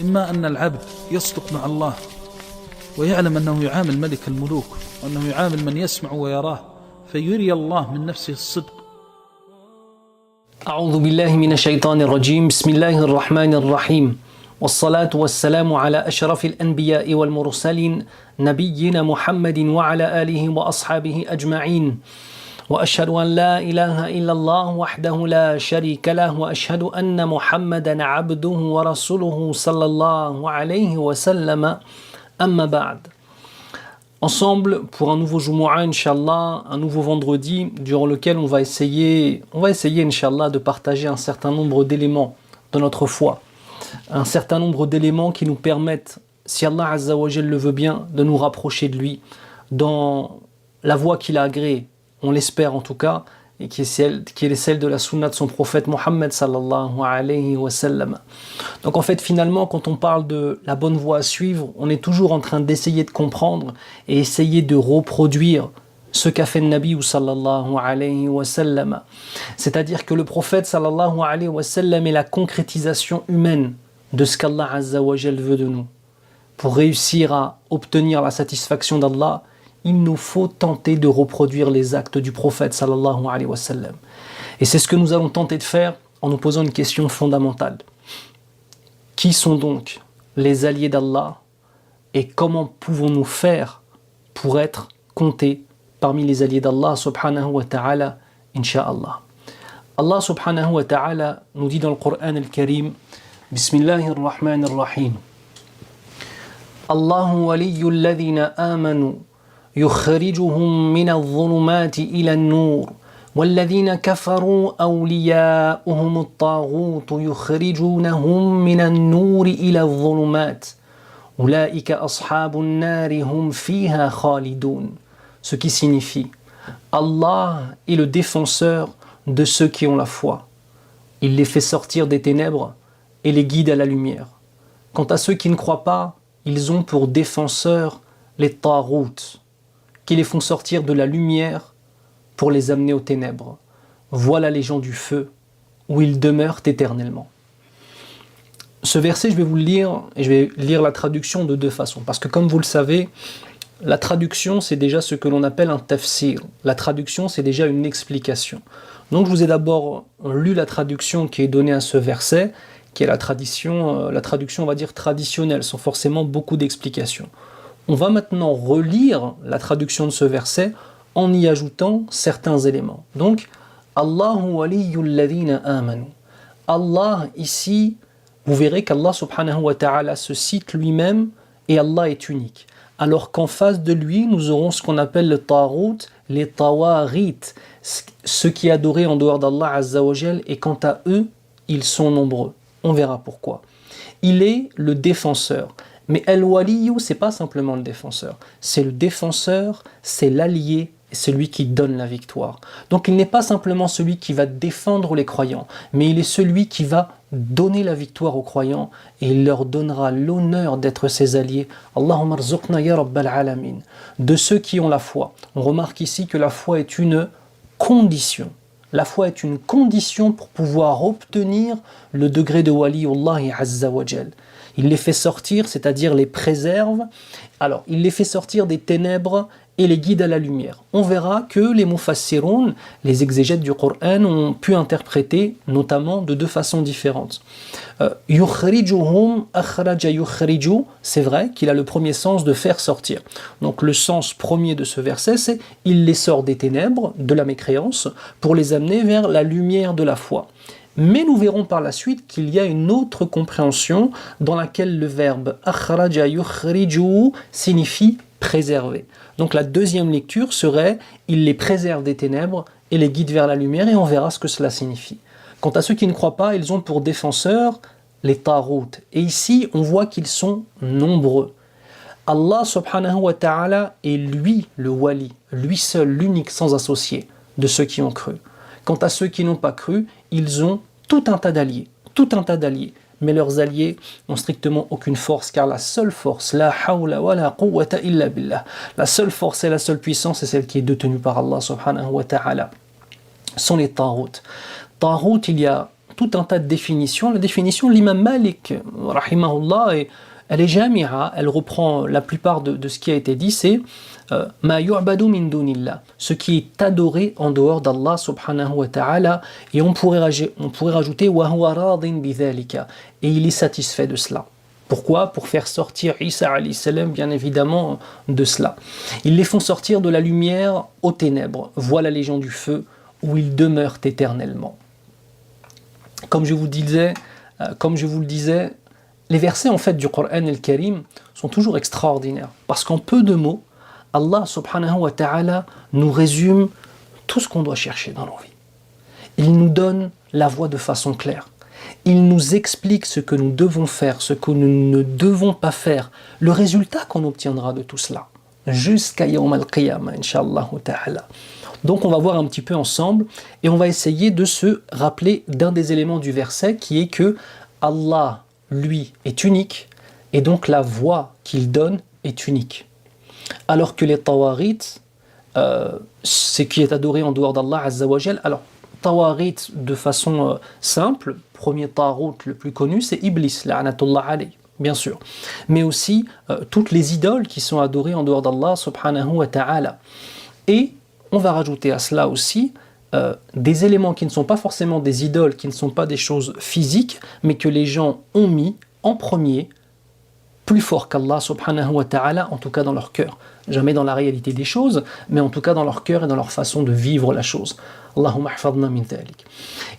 إما أن العبد يصدق مع الله ويعلم أنه يعامل ملك الملوك وأنه يعامل من يسمع ويراه فيري الله من نفسه الصدق. أعوذ بالله من الشيطان الرجيم. بسم الله الرحمن الرحيم، والصلاة والسلام على أشرف الأنبياء والمرسلين نبينا محمد وعلى آله وأصحابه أجمعين، وأشهد أن لا إله إلا الله وحده لا شريك له، وأشهد أن محمدا عبده ورسوله صلى الله عليه وسلم. أما بعد. Ensemble pour un nouveau Jumu'ah, Inch'Allah, un nouveau vendredi, durant lequel on va essayer, Inch'Allah, de partager un certain nombre d'éléments de notre foi. Un certain nombre d'éléments qui nous permettent, si Allah Azza wa Jal le veut bien, de nous rapprocher de lui dans la voie qu'il a agréée, on l'espère en tout cas, et qui est celle de la sunna de son prophète Mohammed sallallahu alayhi wa sallam. Donc en fait, finalement, quand on parle de la bonne voie à suivre, on est toujours en train d'essayer de comprendre et essayer de reproduire ce qu'a fait le Nabi sallallahu alayhi wa sallam. C'est-à-dire que le prophète sallallahu alayhi wa sallam est la concrétisation humaine de ce qu'Allah Azza wa Jal veut de nous. Pour réussir à obtenir la satisfaction d'Allah, il nous faut tenter de reproduire les actes du prophète sallallahu alayhi wa sallam. Et c'est ce que nous allons tenter de faire en nous posant une question fondamentale. Qui sont donc les alliés d'Allah et comment pouvons-nous faire pour être comptés parmi les alliés d'Allah subhanahu wa ta'ala, insha'Allah. Allah subhanahu wa ta'ala nous dit dans le Coran al-Karim, Bismillahir Rahmanir Rahim, Allahu waliyyu alladhina amanu يخرجهم من الظلمات إلى النور والذين كفروا أولياؤهم الطاغوت يخرجونهم من النور إلى الظلمات أولئك أصحاب النار هم فيها خالدون. Ce qui signifie Allah est le défenseur de ceux qui ont la foi. Il les fait sortir des ténèbres et les guide à la lumière. Quant à ceux qui ne croient pas, ils ont pour défenseurs les taghouts, qui les font sortir de la lumière pour les amener aux ténèbres. Voilà les gens du feu, où ils demeurent éternellement. Ce verset, je vais vous le lire, et je vais lire la traduction de deux façons. Parce que comme vous le savez, la traduction, c'est déjà ce que l'on appelle un tafsir. La traduction, c'est déjà une explication. Donc je vous ai d'abord lu la traduction qui est donnée à ce verset, qui est la traduction, on va dire, traditionnelle, sans forcément beaucoup d'explications. On va maintenant relire la traduction de ce verset en y ajoutant certains éléments. Donc, Allahu waliyyul ladhina amanu. Allah, ici, vous verrez qu'Allah subhanahu wa ta'ala se cite lui-même et Allah est unique. Alors qu'en face de lui, nous aurons ce qu'on appelle le taghut, les tawarit, ceux qui adoraient en dehors d'Allah Azza wa Jal, et quant à eux, ils sont nombreux. On verra pourquoi. Il est le défenseur. Mais Al-Waliyu, c'est pas simplement le défenseur. C'est le défenseur, c'est l'allié, et celui qui donne la victoire. Donc il n'est pas simplement celui qui va défendre les croyants, mais il est celui qui va donner la victoire aux croyants, et il leur donnera l'honneur d'être ses alliés. Allahumma rzuqna ya rabbal alamin. De ceux qui ont la foi. On remarque ici que la foi est une condition. La foi est une condition pour pouvoir obtenir le degré de Waliyullah Azza wa Jal. Il les fait sortir, c'est-à-dire les préserve. Alors, il les fait sortir des ténèbres et les guide à la lumière. On verra que les mufassiroun, les exégètes du Coran, ont pu interpréter, notamment de deux façons différentes. Yukhrijuhum akhraja yukhriju, c'est vrai qu'il a le premier sens de faire sortir. Donc le sens premier de ce verset, c'est il les sort des ténèbres, de la mécréance, pour les amener vers la lumière de la foi. Mais nous verrons par la suite qu'il y a une autre compréhension dans laquelle le verbe akhraja yukhriju signifie préserver. Donc la deuxième lecture serait il les préserve des ténèbres et les guide vers la lumière, et on verra ce que cela signifie. Quant à ceux qui ne croient pas, ils ont pour défenseurs les taghouts. Et ici, on voit qu'ils sont nombreux. Allah subhanahu wa ta'ala est lui le wali, lui seul, l'unique sans associé de ceux qui ont cru. Quant à ceux qui n'ont pas cru, ils ont tout un tas d'alliés. Mais leurs alliés n'ont strictement aucune force, car la seule force, la hawla wa la quwwata illa billah, la seule force et la seule puissance est celle qui est détenue par Allah subhanahu wa ta'ala, sont les taghouts. Taghut, il y a tout un tas de définitions. La définition de l'imam Malik, rahimahullah, elle est jami'a, elle reprend la plupart de ce qui a été dit, c'est ma yu'badu min dunillah, ce qui est adoré en dehors d'Allah subhanahu wa ta'ala, et on pourrait rajouter wa huwa radin bidhalika, et il est satisfait de cela. Pourquoi? Pour faire sortir Isa alayhi salam, bien évidemment, de cela. Ils les font sortir de la lumière aux ténèbres. Voilà les gens du feu, où ils demeurent éternellement. Comme je vous le disais, les versets en fait du Coran al-Karim sont toujours extraordinaires. Parce qu'en peu de mots, Allah subhanahu wa ta'ala nous résume tout ce qu'on doit chercher dans nos vies. Il nous donne la voie de façon claire. Il nous explique ce que nous devons faire, ce que nous ne devons pas faire, le résultat qu'on obtiendra de tout cela, jusqu'à Yawm al-Qiyamah, Inch'Allah ta'ala. Donc on va voir un petit peu ensemble et on va essayer de se rappeler d'un des éléments du verset qui est que Allah, lui, est unique et donc la voie qu'il donne est unique. Alors que les tawarit, ce qui est adoré en dehors d'Allah Azza wa Jal, alors tawarit de façon simple, premier tarout le plus connu, c'est Iblis, la'anatullah alayh, bien sûr. Mais aussi toutes les idoles qui sont adorées en dehors d'Allah subhanahu wa ta'ala. Et on va rajouter à cela aussi des éléments qui ne sont pas forcément des idoles, qui ne sont pas des choses physiques, mais que les gens ont mis en premier, plus fort qu'Allah subhanahu wa ta'ala, en tout cas dans leur cœur. Jamais dans la réalité des choses, mais en tout cas dans leur cœur et dans leur façon de vivre la chose. Allahumma hfadna min dhalik.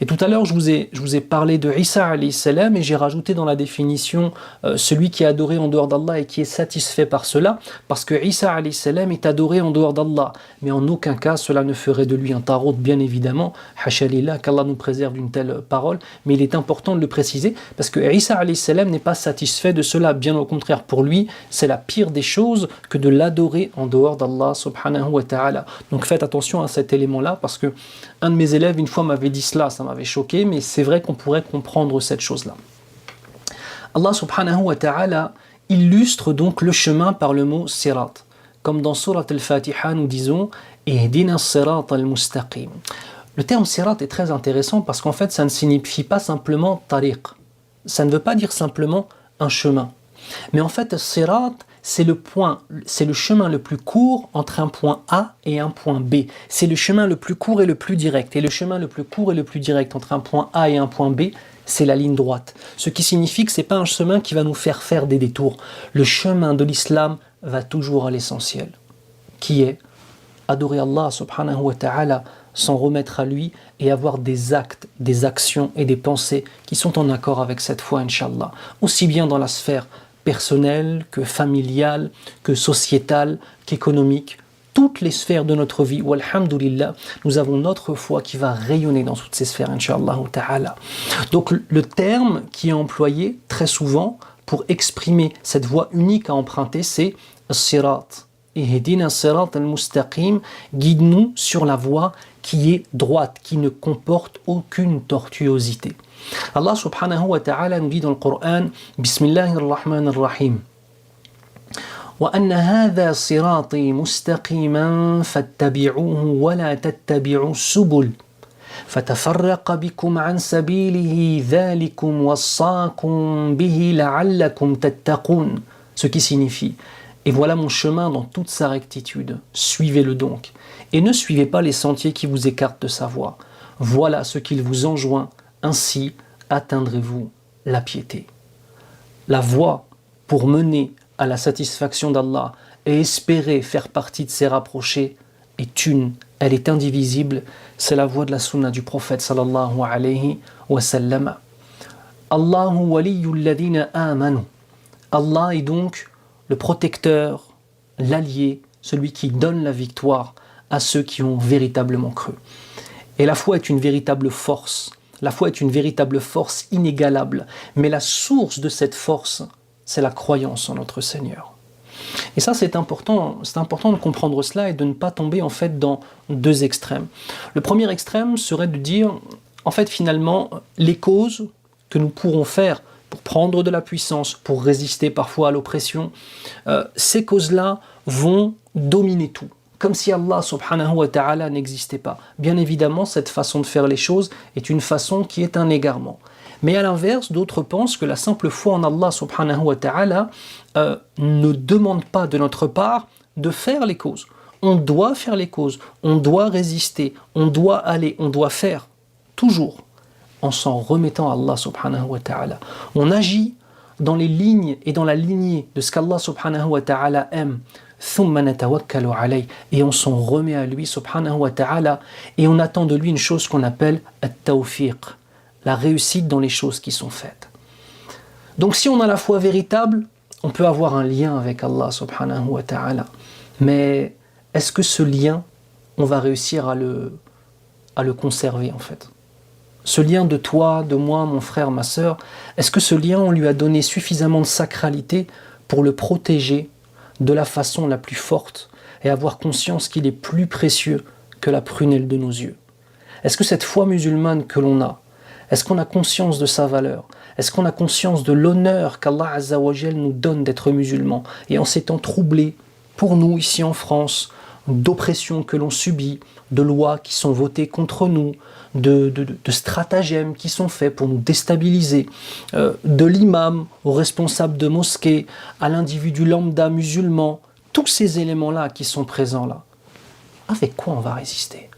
Et tout à l'heure, je vous ai parlé de Isa alayhi salam et j'ai rajouté dans la définition celui qui est adoré en dehors d'Allah et qui est satisfait par cela, parce que Isa alayhi salam est adoré en dehors d'Allah. Mais en aucun cas, cela ne ferait de lui un tarot, bien évidemment. Hasha lillah, qu'Allah nous préserve d'une telle parole. Mais il est important de le préciser, parce que Isa alayhi salam n'est pas satisfait de cela. Bien au contraire, pour lui, c'est la pire des choses que de l'adorer en dehors d'Allah subhanahu wa ta'ala. Donc faites attention à cet élément-là, parce que un de mes élèves une fois m'avait dit cela, ça m'avait choqué, mais c'est vrai qu'on pourrait comprendre cette chose-là. Allah subhanahu wa ta'ala illustre donc le chemin par le mot sirat. Comme dans Surat al-Fatiha, nous disons Ihdina sirat al-mustaqim. Le terme sirat est très intéressant parce qu'en fait, ça ne signifie pas simplement tariq. Ça ne veut pas dire simplement un chemin. Mais en fait, sirat, c'est le chemin le plus court entre un point A et un point B. C'est le chemin le plus court et le plus direct. Et le chemin le plus court et le plus direct entre un point A et un point B, c'est la ligne droite. Ce qui signifie que ce n'est pas un chemin qui va nous faire des détours. Le chemin de l'islam va toujours à l'essentiel, qui est adorer Allah subhanahu wa ta'ala, s'en remettre à lui et avoir des actes, des actions et des pensées qui sont en accord avec cette foi, Inch'Allah. Aussi bien dans la sphère personnelle, que familiale, que sociétale, qu'économique, toutes les sphères de notre vie, walhamdulillah, nous avons notre foi qui va rayonner dans toutes ces sphères, Inch'Allah ta'ala. Donc le terme qui est employé très souvent pour exprimer cette voie unique à emprunter, c'est sirat. Ihdina sirat al-mustaqim, guide-nous sur la voie qui est droite, qui ne comporte aucune tortuosité. Allah subhanahu wa ta'ala nous dit dans le Coran Bismillahir Rahmanir Rahim وَأَنَّ هَذَا صِرَاطِي مُسْتَقِيمًا فَاتَّبِعُوهُ وَلَا تَتَّبِعُوا السُّبُلَ فَتَفَرَّقَ بِكُمْ عَنْ سَبِيلِهِ ذَلِكُمْ وَصَّاكُمْ بِهِ لَعَلَّكُمْ تَتَّقُونَ. Ce qui signifie et voilà mon chemin dans toute sa rectitude, suivez-le donc et ne suivez pas les sentiers qui vous écartent de sa voie. Voilà ce qu'il vous enjoint. Ainsi atteindrez-vous la piété. La voie pour mener à la satisfaction d'Allah et espérer faire partie de ses rapprochés est une, elle est indivisible, c'est la voie de la sunna du prophète sallallahu alayhi wa sallam. Allahu waliyyul ladhina amanu. Allah est donc le protecteur, l'allié, celui qui donne la victoire à ceux qui ont véritablement cru. Et la foi est une véritable force. La foi est une véritable force inégalable. Mais la source de cette force, c'est la croyance en notre Seigneur. Et ça, c'est important de comprendre cela et de ne pas tomber en fait dans deux extrêmes. Le premier extrême serait de dire, en fait, finalement, les causes que nous pourrons faire pour prendre de la puissance, pour résister parfois à l'oppression, ces causes-là vont dominer tout. comme si Allah subhanahu wa ta'ala n'existait pas. Bien évidemment, cette façon de faire les choses est une façon qui est un égarement. Mais à l'inverse, d'autres pensent que la simple foi en Allah subhanahu wa ta'ala ne demande pas de notre part de faire les causes. On doit faire les causes, on doit résister, on doit aller, on doit faire, toujours, en s'en remettant à Allah subhanahu wa ta'ala. On agit dans les lignes et dans la lignée de ce qu'Allah subhanahu wa ta'ala aime. Et on s'en remet à lui subhanahu wa ta'ala et on attend de lui une chose qu'on appelle at-tawfiq, la réussite dans les choses qui sont faites. Donc si on a la foi véritable, on peut avoir un lien avec Allah subhanahu wa ta'ala. Mais est-ce que ce lien, on va réussir à le conserver en fait? Ce lien de toi, de moi, mon frère, ma sœur, est-ce que ce lien, on lui a donné suffisamment de sacralité pour le protéger de la façon la plus forte et avoir conscience qu'il est plus précieux que la prunelle de nos yeux? Est-ce que cette foi musulmane que l'on a, est-ce qu'on a conscience de sa valeur? Est-ce qu'on a conscience de l'honneur qu'Allah Azza wa Jal nous donne d'être musulmans? Et en ces temps troublés, pour nous ici en France, d'oppressions que l'on subit, de lois qui sont votées contre nous, de stratagèmes qui sont faits pour nous déstabiliser, de l'imam au responsable de mosquée, à l'individu lambda musulman, tous ces éléments-là qui sont présents là, avec quoi on va résister?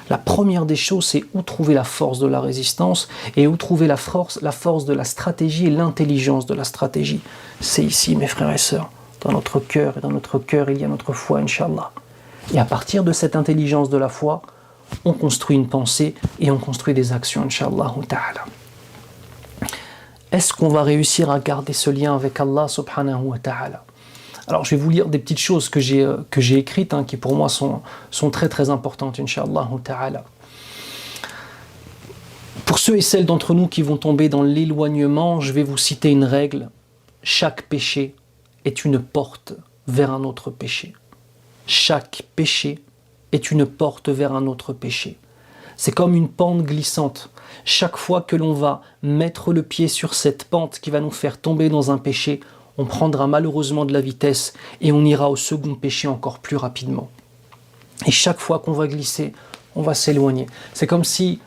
La première des choses, c'est où trouver la force de la résistance et où trouver la force de la stratégie et l'intelligence de la stratégie. C'est ici, mes frères et sœurs, dans notre cœur, et dans notre cœur, il y a notre foi, Inch'Allah. Et à partir de cette intelligence de la foi, on construit une pensée et on construit des actions, Inch'Allah ta'ala. Est-ce qu'on va réussir à garder ce lien avec Allah subhanahu wa ta'ala? Alors je vais vous lire des petites choses que j'ai écrites, qui pour moi sont très très importantes, Inch'Allah ta'ala. Pour ceux et celles d'entre nous qui vont tomber dans l'éloignement, je vais vous citer une règle. Chaque péché est une porte vers un autre péché. Chaque péché est une porte vers un autre péché. C'est comme une pente glissante. Chaque fois que l'on va mettre le pied sur cette pente qui va nous faire tomber dans un péché, on prendra malheureusement de la vitesse et on ira au second péché encore plus rapidement. Et chaque fois qu'on va glisser, on va s'éloigner. C'est comme si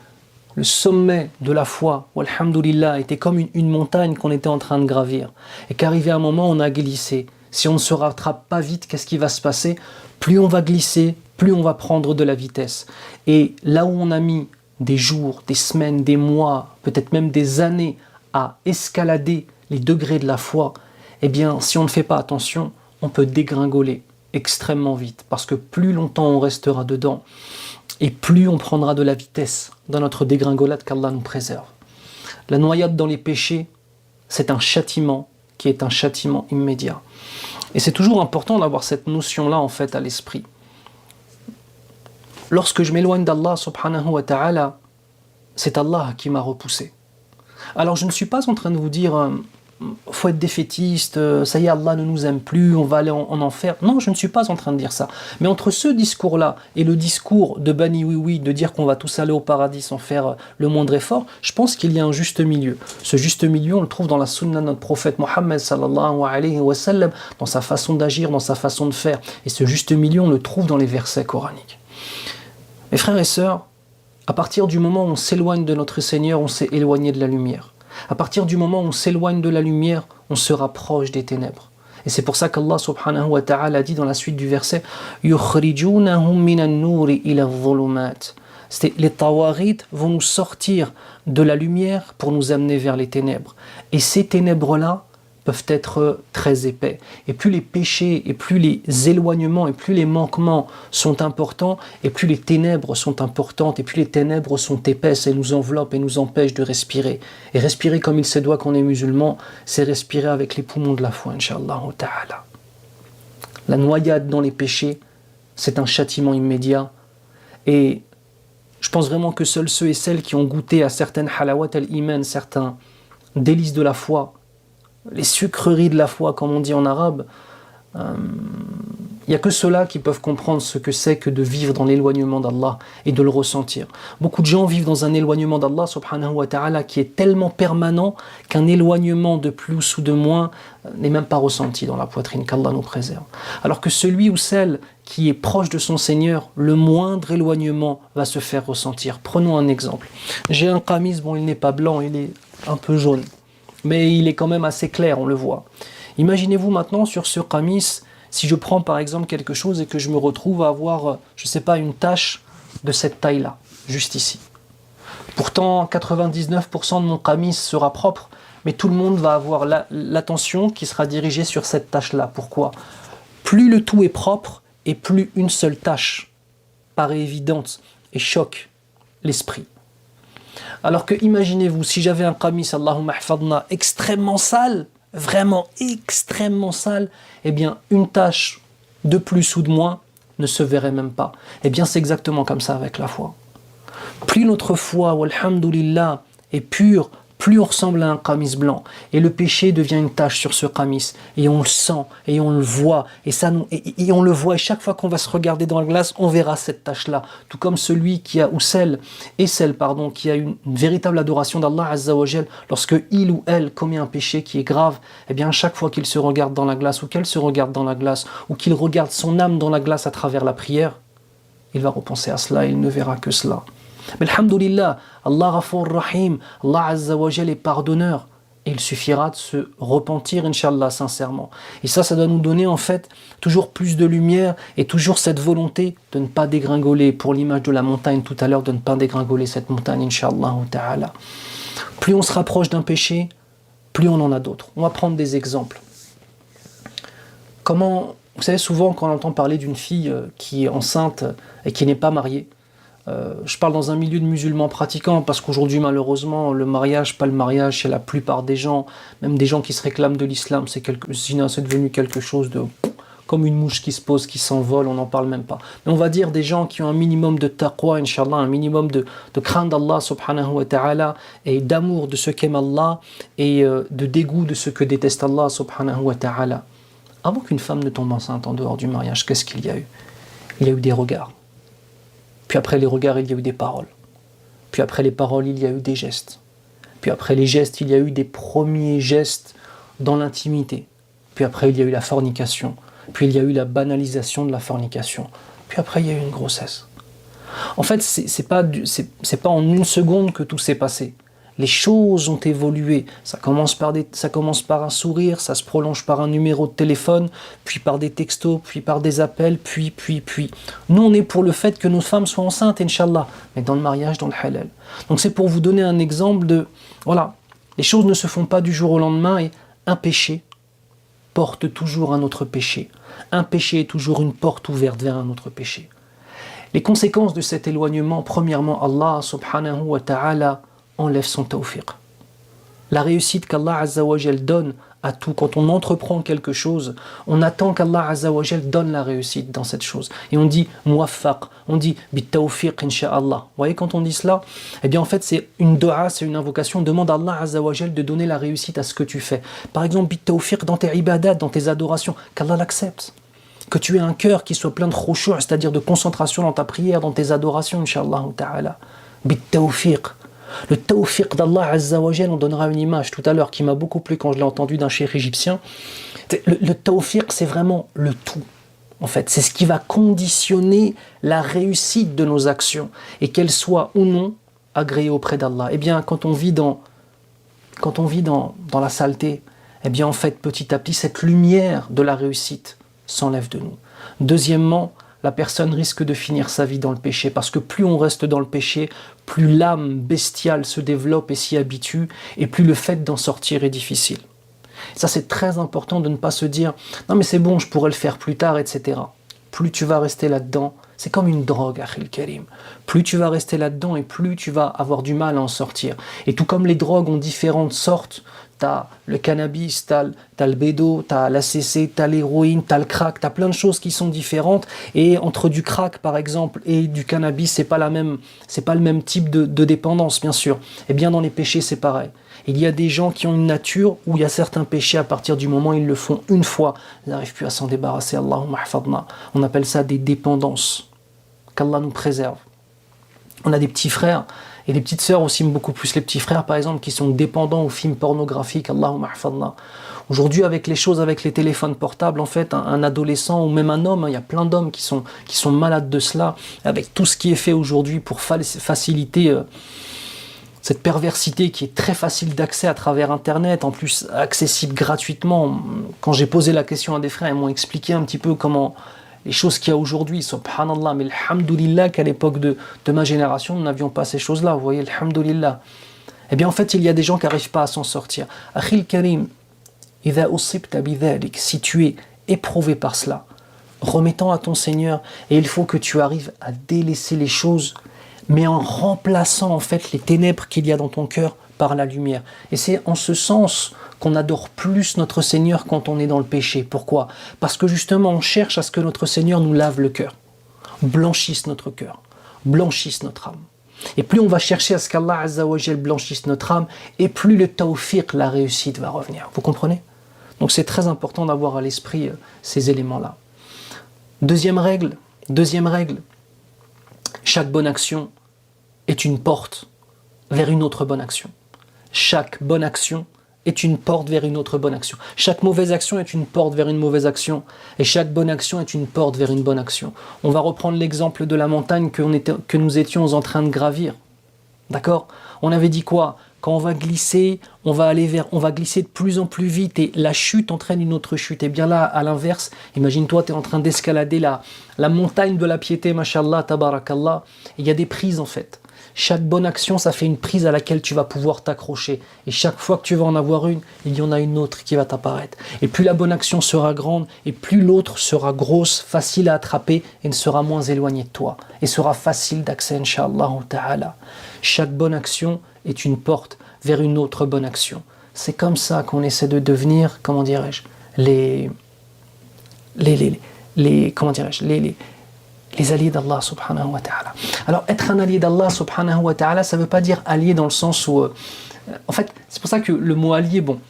le sommet de la foi, walhamdulillah, était comme une montagne qu'on était en train de gravir. Et qu'arrivé un moment, on a glissé. Si on ne se rattrape pas vite, qu'est-ce qui va se passer? Plus on va glisser, plus on va prendre de la vitesse. Et là où on a mis des jours, des semaines, des mois, peut-être même des années à escalader les degrés de la foi, eh bien, si on ne fait pas attention, on peut dégringoler extrêmement vite. Parce que plus longtemps on restera dedans, et plus on prendra de la vitesse dans notre dégringolade qu'Allah nous préserve. La noyade dans les péchés, c'est un châtiment qui est un châtiment immédiat. Et c'est toujours important d'avoir cette notion-là en fait à l'esprit. Lorsque je m'éloigne d'Allah subhanahu wa ta'ala, c'est Allah qui m'a repoussé. Alors je ne suis pas en train de vous dire faut être défaitiste, ça y est, Allah ne nous aime plus, on va aller en enfer. Non, je ne suis pas en train de dire ça. Mais entre ce discours-là et le discours de Bani Oui, de dire qu'on va tous aller au paradis sans faire le moindre effort, je pense qu'il y a un juste milieu. Ce juste milieu, on le trouve dans la sunna de notre prophète Mohammed sallallahu alayhi wa sallam, dans sa façon d'agir, dans sa façon de faire. Et ce juste milieu, on le trouve dans les versets coraniques. Mes frères et sœurs, à partir du moment où on s'éloigne de notre Seigneur, on s'est éloigné de la lumière. À partir du moment où on s'éloigne de la lumière, on se rapproche des ténèbres. Et c'est pour ça qu'Allah subhanahu wa ta'ala dit dans la suite du verset يُخْرِجُونَهُمْ مِنَ النُّورِ إِلَى الظُّلُمَاتِ. Les tawarites vont nous sortir de la lumière pour nous amener vers les ténèbres. Et ces ténèbres-là peuvent être très épais. Et plus les péchés, et plus les éloignements, et plus les manquements sont importants, et plus les ténèbres sont importantes, et plus les ténèbres sont épaisses et nous enveloppent et nous empêchent de respirer. Et respirer comme il se doit quand on est musulman, c'est respirer avec les poumons de la foi, Inch'Allah ta'ala. La noyade dans les péchés, c'est un châtiment immédiat. Et je pense vraiment que seuls ceux et celles qui ont goûté à certaines halawat al-iman, certains délices de la foi, les sucreries de la foi, comme on dit en arabe, Il n'y a que ceux-là qui peuvent comprendre ce que c'est que de vivre dans l'éloignement d'Allah et de le ressentir. Beaucoup de gens vivent dans un éloignement d'Allah subhanahu wa ta'ala qui est tellement permanent qu'un éloignement de plus ou de moins n'est même pas ressenti dans la poitrine, qu'Allah nous préserve. Alors que celui ou celle qui est proche de son Seigneur, le moindre éloignement va se faire ressentir. Prenons un exemple. J'ai un qamis, bon il n'est pas blanc, il est un peu jaune, mais il est quand même assez clair, on le voit. Imaginez-vous maintenant sur ce qamis, si je prends par exemple quelque chose et que je me retrouve à avoir, je ne sais pas, une tache de cette taille-là, juste ici. Pourtant, 99% de mon qamis sera propre, mais tout le monde va avoir l'attention qui sera dirigée sur cette tache-là. Pourquoi ? Plus le tout est propre et plus une seule tache paraît évidente et choque l'esprit. Alors que imaginez-vous, si j'avais un qamis, Allahumma hfadna, extrêmement sale, vraiment extrêmement sale, eh bien une tache de plus ou de moins ne se verrait même pas. Eh bien c'est exactement comme ça avec la foi. Plus notre foi, walhamdulillah, est pure, plus on ressemble à un qamis blanc. Et le péché devient une tache sur ce qamis. Et on le sent, et on le voit. Et on le voit, et chaque fois qu'on va se regarder dans la glace, on verra cette tache-là. Tout comme celui qui a, qui a une véritable adoration d'Allah Azza wa Jal, lorsque il ou elle commet un péché qui est grave, eh bien chaque fois qu'il se regarde dans la glace, ou qu'elle se regarde dans la glace, ou qu'il regarde son âme dans la glace à travers la prière, il va repenser à cela, et il ne verra que cela. Mais alhamdulillah, Allah Ghafour Rahim, Allah Azza wa Jal est pardonneur. Et il suffira de se repentir, Inch'Allah, sincèrement. Et ça doit nous donner en fait toujours plus de lumière et toujours cette volonté de ne pas dégringoler, pour l'image de la montagne tout à l'heure, de ne pas dégringoler cette montagne, Inch'Allah ta'ala. Plus on se rapproche d'un péché, plus on en a d'autres. On va prendre des exemples. Vous savez, souvent quand on entend parler d'une fille qui est enceinte et qui n'est pas mariée, je parle dans un milieu de musulmans pratiquants, parce qu'aujourd'hui malheureusement le mariage, pas le mariage chez la plupart des gens, même des gens qui se réclament de l'islam, c'est devenu quelque chose de comme une mouche qui se pose, qui s'envole, on n'en parle même pas. Mais on va dire des gens qui ont un minimum de taqwa, Inch'Allah, un minimum de crainte d'Allah subhanahu wa ta'ala, et d'amour de ce qu'aime Allah, et de dégoût de ce que déteste Allah subhanahu wa ta'ala. Avant qu'une femme ne tombe enceinte en dehors du mariage, qu'est-ce qu'il y a eu ? Il y a eu des regards. Puis après les regards, il y a eu des paroles. Puis après les paroles, il y a eu des gestes. Puis après les gestes, il y a eu des premiers gestes dans l'intimité. Puis après, il y a eu la fornication. Puis il y a eu la banalisation de la fornication. Puis après, il y a eu une grossesse. En fait, c'est pas en une seconde que tout s'est passé. Les choses ont évolué. Ça commence par un sourire, ça se prolonge par un numéro de téléphone, puis par des textos, puis par des appels, puis. Nous, on est pour le fait que nos femmes soient enceintes, Inch'Allah, mais dans le mariage, dans le halal. Donc c'est pour vous donner un exemple de... Voilà, les choses ne se font pas du jour au lendemain, et un péché porte toujours un autre péché. Un péché est toujours une porte ouverte vers un autre péché. Les conséquences de cet éloignement, premièrement, Allah subhanahu wa ta'ala enlève son tawfiq. La réussite qu'Allah Azza wa Jal donne à tout, quand on entreprend quelque chose, on attend qu'Allah Azza wa Jal donne la réussite dans cette chose. Et on dit muwaffaq, on dit bit-tawfiq insha'Allah. Vous voyez, quand on dit cela, eh bien en fait c'est une dua, c'est une invocation, on demande à Allah Azza wa Jal de donner la réussite à ce que tu fais. Par exemple, bit-tawfiq dans tes ibadat, dans tes adorations, qu'Allah l'accepte. Que tu aies un cœur qui soit plein de khushu', c'est-à-dire de concentration dans ta prière, dans tes adorations, insha'Allah ta'ala. Bit-tawfiq. Le tawfiq d'Allah Azza wa Jal, on donnera une image tout à l'heure qui m'a beaucoup plu quand je l'ai entendu d'un cheikh égyptien. Le tawfiq, c'est vraiment le tout. En fait, c'est ce qui va conditionner la réussite de nos actions et qu'elles soient ou non agréées auprès d'Allah. Eh bien, quand on vit dans la saleté, eh bien, en fait, petit à petit, cette lumière de la réussite s'enlève de nous. Deuxièmement, la personne risque de finir sa vie dans le péché, parce que plus on reste dans le péché, plus l'âme bestiale se développe et s'y habitue, et plus le fait d'en sortir est difficile. Ça, c'est très important de ne pas se dire « Non mais c'est bon, je pourrais le faire plus tard, etc. » Plus tu vas rester là-dedans, c'est comme une drogue, Akhil Karim. Plus tu vas rester là-dedans et plus tu vas avoir du mal à en sortir. Et tout comme les drogues ont différentes sortes, t'as le cannabis, t'as le bédo, t'as l'ACC, t'as l'héroïne, t'as le crack, t'as plein de choses qui sont différentes. Et entre du crack, par exemple, et du cannabis, c'est pas le même type de dépendance, bien sûr. Et bien dans les péchés, c'est pareil. Il y a des gens qui ont une nature où il y a certains péchés, à partir du moment où ils le font une fois, ils n'arrivent plus à s'en débarrasser. Allahumma hafadna. On appelle ça des dépendances. Qu'Allah nous préserve. On a des petits frères et des petites sœurs aussi, beaucoup plus les petits frères par exemple, qui sont dépendants aux films pornographiques. Allahumma hafadna. Aujourd'hui, avec les choses, avec les téléphones portables, en fait, un adolescent ou même un homme, il y a plein d'hommes qui sont malades de cela, avec tout ce qui est fait aujourd'hui pour faciliter cette perversité qui est très facile d'accès à travers Internet, en plus accessible gratuitement. Quand j'ai posé la question à des frères, ils m'ont expliqué un petit peu comment les choses qu'il y a aujourd'hui, subhanallah, mais alhamdoulilah qu'à l'époque de ma génération, nous n'avions pas ces choses-là, vous voyez, alhamdoulilah. Eh bien, en fait, il y a des gens qui n'arrivent pas à s'en sortir. Akhil Karim, si tu es éprouvé par cela, remettant à ton Seigneur, et il faut que tu arrives à délaisser les choses, mais en remplaçant en fait les ténèbres qu'il y a dans ton cœur par la lumière. Et c'est en ce sens qu'on adore plus notre Seigneur quand on est dans le péché. Pourquoi ? Parce que justement on cherche à ce que notre Seigneur nous lave le cœur, blanchisse notre cœur, blanchisse notre âme. Et plus on va chercher à ce qu'Allah Azza wa Jal blanchisse notre âme, et plus le tawfiq, la réussite va revenir. Vous comprenez ? Donc c'est très important d'avoir à l'esprit ces éléments-là. Deuxième règle, chaque bonne action est une porte vers une autre bonne action. Chaque bonne action est une porte vers une autre bonne action. Chaque mauvaise action est une porte vers une mauvaise action. Et chaque bonne action est une porte vers une bonne action. On va reprendre l'exemple de la montagne que nous étions en train de gravir. D'accord ? On avait dit quoi ? Quand on va glisser, on va glisser de plus en plus vite et la chute entraîne une autre chute. Et bien là, à l'inverse, imagine-toi, tu es en train d'escalader la montagne de la piété, mashallah, tabarakallah. Il y a des prises en fait. Chaque bonne action, ça fait une prise à laquelle tu vas pouvoir t'accrocher. Et chaque fois que tu vas en avoir une, il y en a une autre qui va t'apparaître. Et plus la bonne action sera grande, et plus l'autre sera grosse, facile à attraper, et ne sera moins éloignée de toi. Et sera facile d'accès, Inch'Allah ta'ala. Chaque bonne action est une porte vers une autre bonne action. C'est comme ça qu'on essaie de devenir, comment dirais-je, les alliés d'Allah subhanahu wa ta'ala. Alors, être un allié d'Allah subhanahu wa ta'ala, ça ne veut pas dire allié dans le sens où... en fait, c'est pour ça que le mot allié, bon,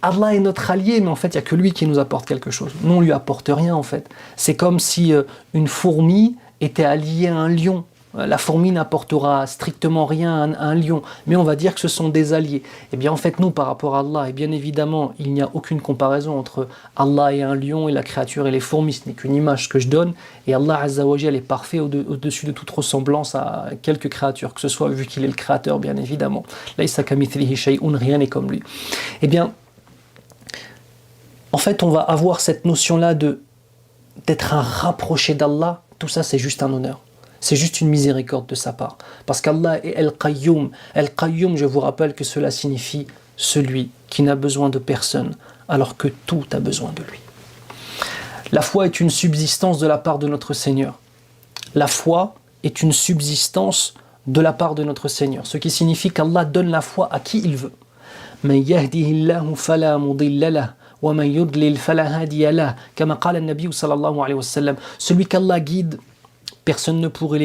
Allah est notre allié, mais en fait, il n'y a que lui qui nous apporte quelque chose. Nous, on ne lui apporte rien, en fait. C'est comme si une fourmi était alliée à un lion. La fourmi n'apportera strictement rien à un lion, mais on va dire que ce sont des alliés. Et bien en fait nous par rapport à Allah, et bien évidemment il n'y a aucune comparaison entre Allah et un lion et la créature et les fourmis, ce n'est qu'une image que je donne, et Allah Azza wa Jal est parfait au-dessus de toute ressemblance à quelque créature, que ce soit vu qu'il est le créateur bien évidemment. Laysa kamithlihi shay'un, rien n'est comme lui. Et bien en fait on va avoir cette notion-là d'être un rapproché d'Allah, tout ça c'est juste un honneur. C'est juste une miséricorde de sa part. Parce qu'Allah est Al-Qayyum. Al-Qayyum, je vous rappelle que cela signifie celui qui n'a besoin de personne, alors que tout a besoin de lui. La foi est une subsistance de la part de notre Seigneur. La foi est une subsistance de la part de notre Seigneur. Ce qui signifie qu'Allah donne la foi à qui il veut. Man yahdihillahu fala mudilla lahu wa man yudlil fala hadiya lahu. Kama qala an-nabiy sallallahu alayhi wa sallam. Celui qu'Allah guide, personne ne pourra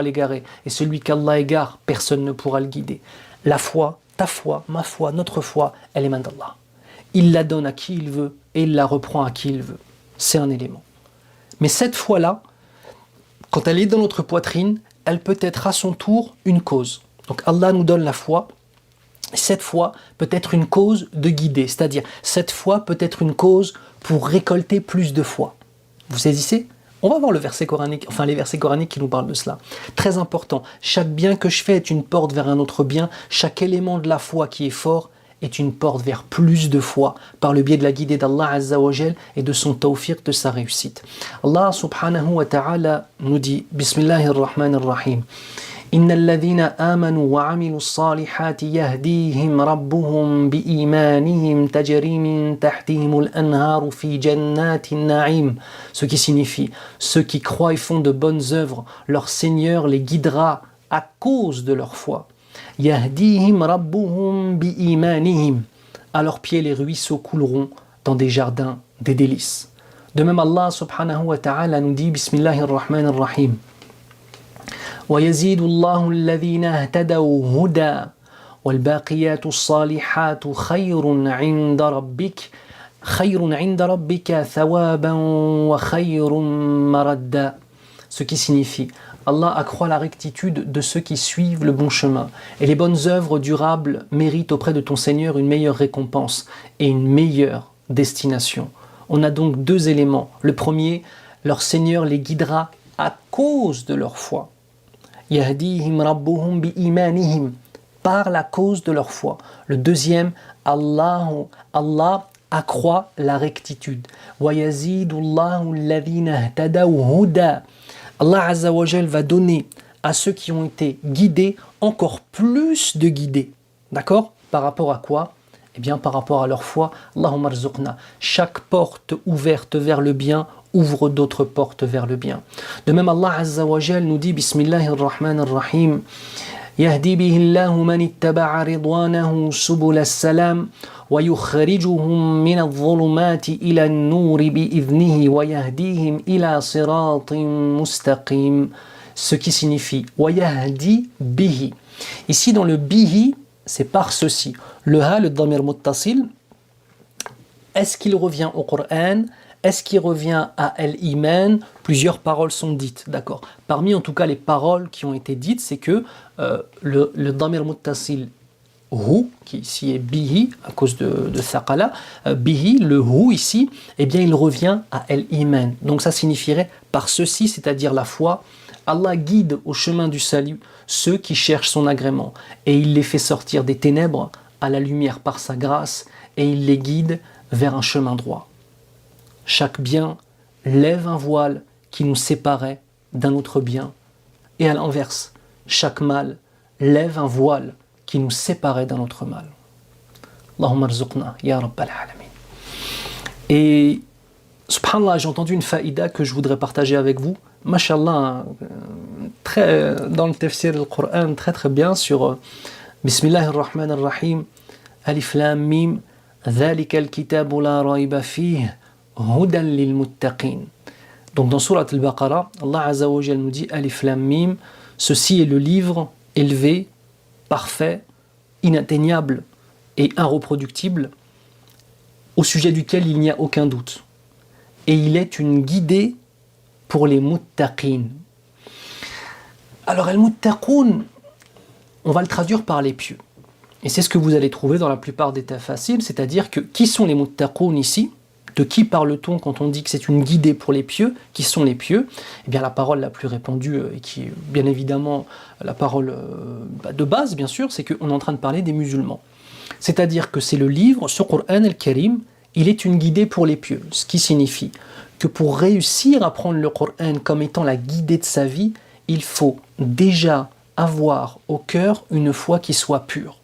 l'égarer. Et celui qu'Allah égare, personne ne pourra le guider. La foi, ta foi, ma foi, notre foi, elle émane d'Allah. Il la donne à qui il veut et il la reprend à qui il veut. C'est un élément. Mais cette foi-là, quand elle est dans notre poitrine, elle peut être à son tour une cause. Donc Allah nous donne la foi. Cette foi peut être une cause de guider. C'est-à-dire, cette foi peut être une cause pour récolter plus de foi. Vous saisissez ? On va voir les versets coraniques qui nous parlent de cela. Très important, chaque bien que je fais est une porte vers un autre bien. Chaque élément de la foi qui est fort est une porte vers plus de foi par le biais de la guidée d'Allah Azza wa Jal et de son tawfiq, de sa réussite. Allah subhanahu wa ta'ala nous dit Bismillahirrahmanirrahim. إن الذين آمنوا وعملوا الصالحات يهديهم ربهم بإيمانهم تجري من تحتهم الأنهار في جنات النعيم. Ce qui signifie, ceux qui croient et font de bonnes œuvres, leur Seigneur les guidera à cause de leur foi. يهديهم ربهم بإيمانهم. À leurs pieds les ruisseaux couleront dans des jardins des délices. De même Allah subhanahu wa ta'ala nous dit Bismillahirrahmanirrahim. ويزيد الله الذين اهتدوا هدى والباقيات الصالحات خير عند ربك ثوابا وخير مردا. Ce qui signifie Allah accroît la rectitude de ceux qui suivent le bon chemin. Et les bonnes œuvres durables méritent auprès de ton Seigneur une meilleure récompense et une meilleure destination. On a donc deux éléments. Le premier, leur Seigneur les guidera à cause de leur foi. Yahdihim rabbuhum bi imanihim, par la cause de leur foi. Le deuxième, Allah accroît la rectitude. Wa yazidullahu alladhina ihtadaw huda. Allah Azza wa Jal va donner à ceux qui ont été guidés encore plus de guidés. D'accord? Par rapport à quoi? Eh bien, par rapport à leur foi. Allahumma rzuqna. Chaque porte ouverte vers le bien ouvre d'autres portes vers le bien. De même, Allah Azza wa Jal nous dit Bismillahir Rahmanir Rahim. Yahdi bihi Allahu man ittaba'a ridwanahu subul as-salam wa yukhrijuhum min adh-dhulumati ila an-nur bi'idhnihi wa yahdihim ila siratin mustaqim. Ce qui signifie wa yahdi bihi. Ici dans le bihi, c'est par ceci. Le ha, le dhamir muttasil, est-ce qu'il revient au Coran? Est-ce qu'il revient à al-iman? Plusieurs paroles sont dites, d'accord. Parmi en tout cas les paroles qui ont été dites, c'est que le dhamir muttasil hu, qui ici est bihi, à cause de thaqala, bihi, le hu ici, eh bien il revient à al-iman. Donc ça signifierait par ceci, c'est-à-dire la foi. Allah guide au chemin du salut ceux qui cherchent son agrément et il les fait sortir des ténèbres à la lumière par sa grâce et il les guide vers un chemin droit. Chaque bien lève un voile qui nous séparait d'un autre bien et à l'inverse, chaque mal lève un voile qui nous séparait d'un autre mal. Allahumma rzuqna ya rabbal alamin. Et subhanallah, j'ai entendu une faïda que je voudrais partager avec vous. Mashallah, dans le tafsir du Coran, très bien sur Bismillahir Rahmanir Rahim, Alif Lam Mim, Dhalika al-kitabu la rayba fihi, hudan lil muttaqin. Donc dans Surat al-Baqarah, Allah Azza wa Jal nous dit Alif Lam Mim, ceci est le livre élevé, parfait, inatteignable et irreproductible, au sujet duquel il n'y a aucun doute. Et il est une guidée pour les muttaqin. Alors, al-muttaqoun, on va le traduire par les pieux. Et c'est ce que vous allez trouver dans la plupart des tafasil, c'est-à-dire que qui sont les muttaqoun ici? De qui parle-t-on quand on dit que c'est une guidée pour les pieux? Qui sont les pieux? Eh bien, la parole la plus répandue, et qui est bien évidemment la parole de base, bien sûr, c'est qu'on est en train de parler des musulmans. C'est-à-dire que c'est le livre, ce Coran al-Karim, il est une guidée pour les pieux, ce qui signifie que pour réussir à prendre le Coran comme étant la guidée de sa vie, il faut déjà avoir au cœur une foi qui soit pure.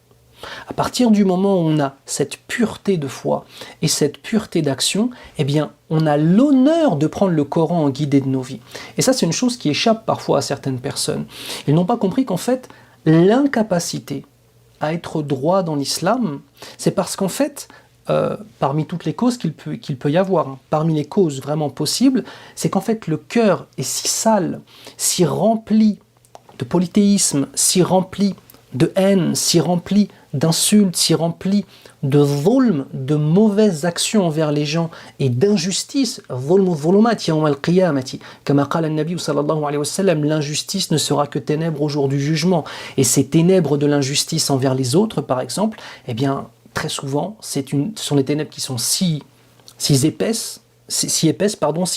À partir du moment où on a cette pureté de foi et cette pureté d'action, eh bien, on a l'honneur de prendre le Coran en guidée de nos vies. Et ça, c'est une chose qui échappe parfois à certaines personnes. Ils n'ont pas compris qu'en fait, l'incapacité à être droit dans l'islam, c'est parce qu'en fait, parmi toutes les causes qu'il peut y avoir, parmi les causes vraiment possibles, c'est qu'en fait le cœur est si sale, si rempli de polythéisme, si rempli de haine, si rempli d'insultes, si rempli de dhulm, de mauvaises actions envers les gens et d'injustice. L'injustice ne sera que ténèbres au jour du jugement. Et ces ténèbres de l'injustice envers les autres, par exemple, eh bien, très souvent, ce sont des ténèbres qui sont si épaisses, si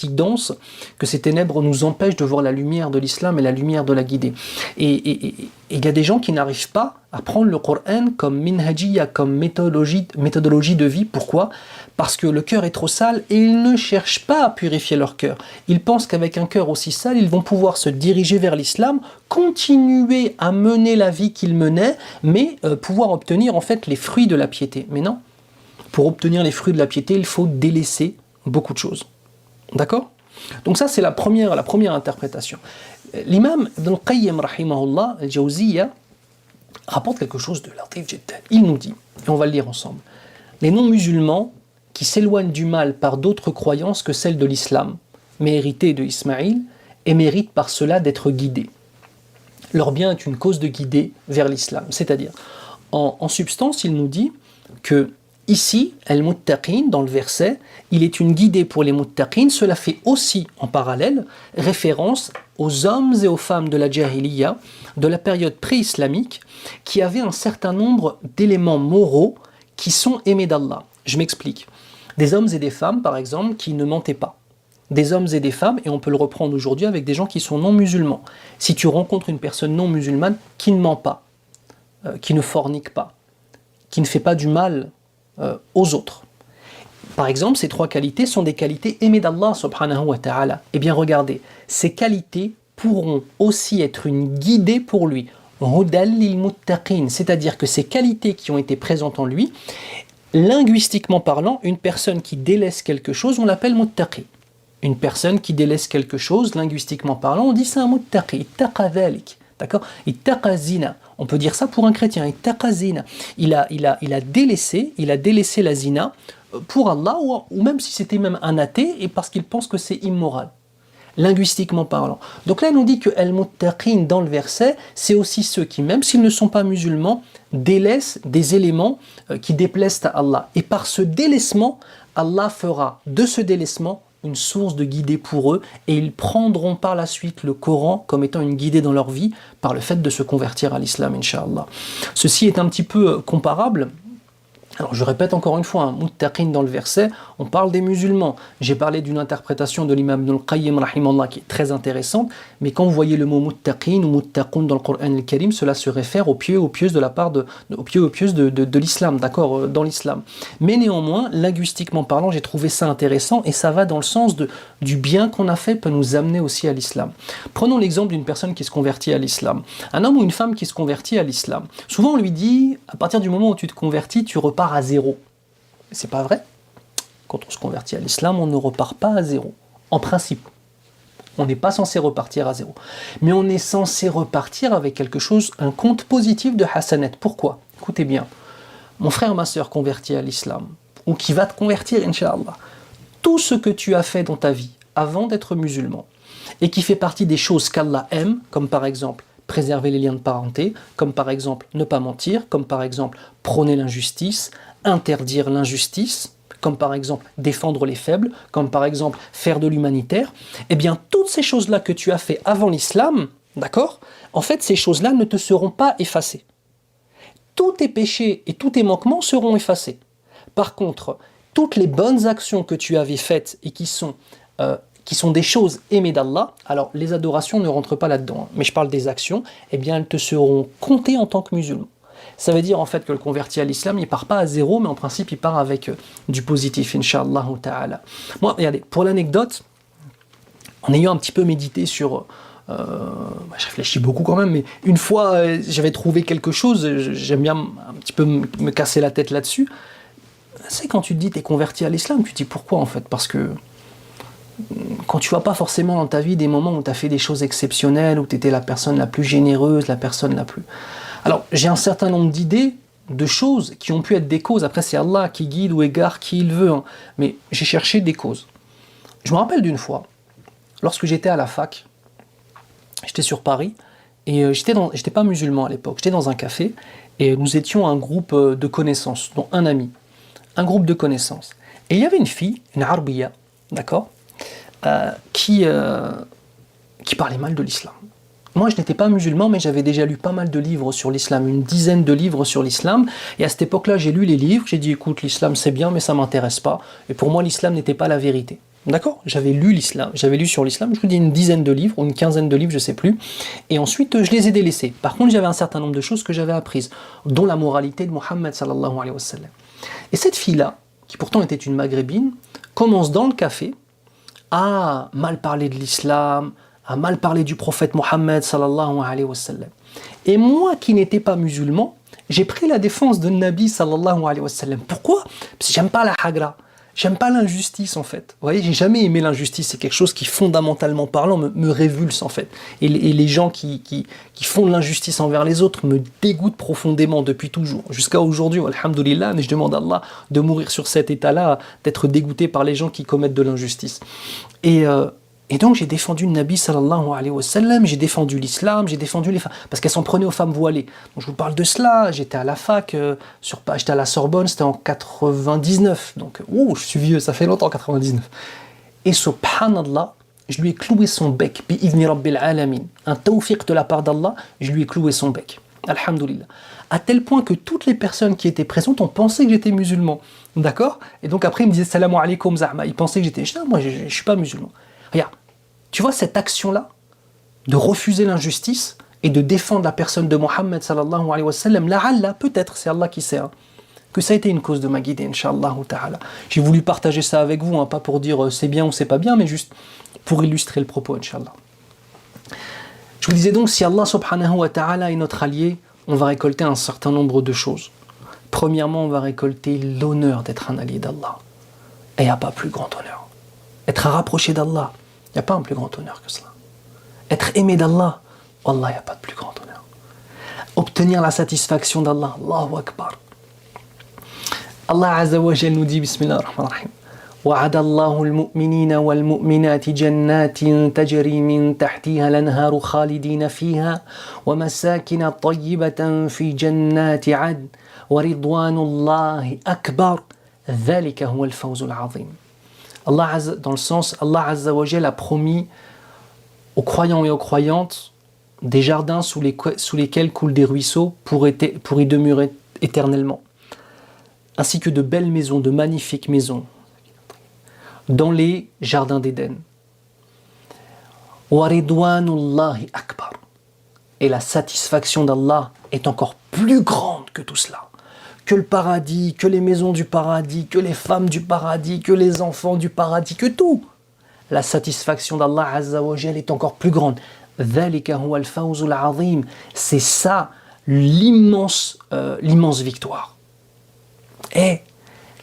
denses, que ces ténèbres nous empêchent de voir la lumière de l'islam et la lumière de la guidée. Et il y a des gens qui n'arrivent pas à prendre le Coran comme minhajiyya, comme méthodologie de vie. Pourquoi? Parce que le cœur est trop sale et ils ne cherchent pas à purifier leur cœur. Ils pensent qu'avec un cœur aussi sale, ils vont pouvoir se diriger vers l'islam, continuer à mener la vie qu'ils menaient, mais pouvoir obtenir en fait les fruits de la piété. Mais non, pour obtenir les fruits de la piété, il faut délaisser beaucoup de choses. D'accord? Donc ça, c'est la première interprétation. L'imam Ibn al-Qayyim, rahimahullah, al-Jawziyya, rapporte quelque chose de latif jiddan. Il nous dit, et on va le lire ensemble, les non-musulmans qui s'éloignent du mal par d'autres croyances que celles de l'islam, mais héritées de Ismaïl, et méritent par cela d'être guidés. Leur bien est une cause de guider vers l'islam. C'est-à-dire, En substance, il nous dit que ici, al-muttaqin, dans le verset, il est une guidée pour les muttaqin. Cela fait aussi, en parallèle, référence aux hommes et aux femmes de la Jahiliya, de la période pré-islamique, qui avaient un certain nombre d'éléments moraux qui sont aimés d'Allah. Je m'explique. Des hommes et des femmes, par exemple, qui ne mentaient pas. Des hommes et des femmes, et on peut le reprendre aujourd'hui avec des gens qui sont non musulmans. Si tu rencontres une personne non musulmane qui ne ment pas, qui ne fornique pas, qui ne fait pas du mal aux autres. Par exemple, ces trois qualités sont des qualités aimées d'Allah subhanahu wa ta'ala. Eh bien regardez, ces qualités pourront aussi être une guidée pour lui. Hudal lil muttaqin, c'est-à-dire que ces qualités qui ont été présentes en lui, linguistiquement parlant, une personne qui délaisse quelque chose, on l'appelle muttaqi. Une personne qui délaisse quelque chose, linguistiquement parlant, on dit c'est un muttaqi, ittaqa dhalik. D'accord? Ittaqa zina. On peut dire ça pour un chrétien. Ittaqa zina. Il a délaissé la zina pour Allah, ou même si c'était même un athée, et parce qu'il pense que c'est immoral, linguistiquement parlant. Donc là, il nous dit que al-muttaqin dans le verset, c'est aussi ceux qui, même s'ils ne sont pas musulmans, délaissent des éléments qui déplaisent à Allah. Et par ce délaissement, Allah fera de ce délaissement une source de guidée pour eux, et ils prendront par la suite le Coran comme étant une guidée dans leur vie par le fait de se convertir à l'islam, Inch'Allah. Ceci est un petit peu comparable. Alors je répète encore une fois, muttaqin dans le verset, on parle des musulmans. J'ai parlé d'une interprétation de l'imam Ibn al-Qayyim rahimallah qui est très intéressante, mais quand vous voyez le mot muttaqin ou muttaqun dans le Coran al-Karim, cela se réfère aux pieux, aux pieuses de la part aux pieux, aux pieuses de l'islam, d'accord, dans l'islam. Mais néanmoins, linguistiquement parlant, j'ai trouvé ça intéressant et ça va dans le sens du bien qu'on a fait peut nous amener aussi à l'islam. Prenons l'exemple d'une personne qui se convertit à l'islam. Un homme ou une femme qui se convertit à l'islam. Souvent on lui dit, à partir du moment où tu te convertis, tu repars à zéro. C'est pas vrai. Quand on se convertit à l'islam, on ne repart pas à zéro. En principe. On n'est pas censé repartir à zéro. Mais on est censé repartir avec quelque chose, un compte positif de hasanat. Pourquoi? Écoutez bien. Mon frère, ma soeur converti à l'islam, ou qui va te convertir, Inch'Allah, tout ce que tu as fait dans ta vie avant d'être musulman, et qui fait partie des choses qu'Allah aime, comme par exemple préserver les liens de parenté, comme par exemple ne pas mentir, comme par exemple prôner l'injustice, interdire l'injustice, comme par exemple défendre les faibles, comme par exemple faire de l'humanitaire, eh bien toutes ces choses-là que tu as fait avant l'islam, d'accord, en fait ces choses-là ne te seront pas effacées. Tous tes péchés et tous tes manquements seront effacés. Par contre, toutes les bonnes actions que tu avais faites et qui sont des choses aimées d'Allah, alors les adorations ne rentrent pas là-dedans, mais je parle des actions, eh bien elles te seront comptées en tant que musulman. Ça veut dire en fait que le converti à l'islam, il part pas à zéro, mais en principe il part avec du positif, Inch'Allah ta'ala. Moi, regardez, pour l'anecdote, en ayant un petit peu médité sur... je réfléchis beaucoup quand même, mais une fois j'avais trouvé quelque chose, j'aime bien un petit peu me casser la tête là-dessus. C'est quand tu te dis t'es converti à l'islam, tu te dis pourquoi en fait? Parce que quand tu vois pas forcément dans ta vie des moments où tu as fait des choses exceptionnelles, où tu étais la personne la plus généreuse, la personne la plus... Alors, j'ai un certain nombre d'idées, de choses qui ont pu être des causes. Après, c'est Allah qui guide ou égare qui il veut. Hein. Mais j'ai cherché des causes. Je me rappelle d'une fois, lorsque j'étais à la fac, j'étais sur Paris, et j'étais pas musulman à l'époque, j'étais dans un café, et nous étions un groupe de connaissances, dont un ami. Un groupe de connaissances. Et il y avait une fille, une Arbiya, d'accord, qui parlait mal de l'islam. Moi, je n'étais pas musulman, mais j'avais déjà lu pas mal de livres sur l'islam, une dizaine de livres sur l'islam. Et à cette époque-là, j'ai lu les livres, j'ai dit, écoute, l'islam c'est bien, mais ça ne m'intéresse pas. Et pour moi, l'islam n'était pas la vérité. D'accord? J'avais lu l'islam, j'avais lu sur l'islam, je vous dis une dizaine de livres, ou une quinzaine de livres, je ne sais plus. Et ensuite, je les ai délaissés. Par contre, j'avais un certain nombre de choses que j'avais apprises, dont la moralité de Mohammed sallallahu alayhi wa sallam. Et cette fille-là, qui pourtant était une maghrébine, commence dans le café à mal parler de l'islam, à mal parler du prophète Mohammed sallallahu alayhi wa sallam. Et moi qui n'étais pas musulman, j'ai pris la défense de Nabi sallallahu alayhi wa sallam. Pourquoi? Parce que j'aime pas la hagra. J'aime pas l'injustice en fait. Vous voyez, j'ai jamais aimé l'injustice. C'est quelque chose qui, fondamentalement parlant, me révulse en fait. Et les gens qui font de l'injustice envers les autres me dégoûtent profondément depuis toujours. Jusqu'à aujourd'hui, alhamdoulilah, mais je demande à Allah de mourir sur cet état-là, d'être dégoûté par les gens qui commettent de l'injustice. Et Et donc j'ai défendu le Nabi sallallahu alayhi wa sallam, j'ai défendu l'islam, j'ai défendu les femmes, parce qu'elles s'en prenaient aux femmes voilées. Donc je vous parle de cela, j'étais à la fac, j'étais à la Sorbonne, c'était en 99, donc je suis vieux, ça fait longtemps 99. Et subhanallah, je lui ai cloué son bec, bi'idhni rabbil alamin, un tawfiq de la part d'Allah, je lui ai cloué son bec. Alhamdulillah. À tel point que toutes les personnes qui étaient présentes ont pensé que j'étais musulman. D'accord? Et donc après, ils me disaient salam alaikum zahma. Ils pensaient que j'étais. Moi, je ne suis pas musulman. Regarde, tu vois cette action-là, de refuser l'injustice et de défendre la personne de Mohammed sallallahu alayhi wa sallam, la'alla, peut-être, c'est Allah qui sait, hein, que ça a été une cause de ma guidée, incha'Allah ta'ala. J'ai voulu partager ça avec vous, hein, pas pour dire c'est bien ou c'est pas bien, mais juste pour illustrer le propos, incha'Allah. Je vous disais donc, si Allah subhanahu wa ta'ala est notre allié, on va récolter un certain nombre de choses. Premièrement, on va récolter l'honneur d'être un allié d'Allah. Et il n'y a pas plus grand honneur. Être rapproché d'Allah, il n'y a pas un plus grand honneur que cela. Être aimé d'Allah, Wallah, il n'y a pas de plus grand honneur. Obtenir la satisfaction d'Allah, Allahu Akbar. Allah Azza wa Jal nous dit, Bismillah ar-Rahman ar-Rahim, وعد الله المؤمنين والمؤمنات جنات تجري من تحتها الأنهار خالدين فيها ومساكن طيبة في جنات عدن ورضوان الله أكبر ذلك هو الفوز العظيم. Dans le sens, Allah Azza wa Jal a promis aux croyants et aux croyantes des jardins sous lesquels coulent des ruisseaux pour y demeurer éternellement, ainsi que de belles maisons, de magnifiques maisons dans les jardins d'Éden. Waridwanullahi akbar. Et la satisfaction d'Allah est encore plus grande que tout cela. Que le paradis, que les maisons du paradis, que les femmes du paradis, que les enfants du paradis, que tout. La satisfaction d'Allah Azza wa Jal est encore plus grande. Dhalika huwa al-fawzul azim. C'est ça l'immense victoire. Et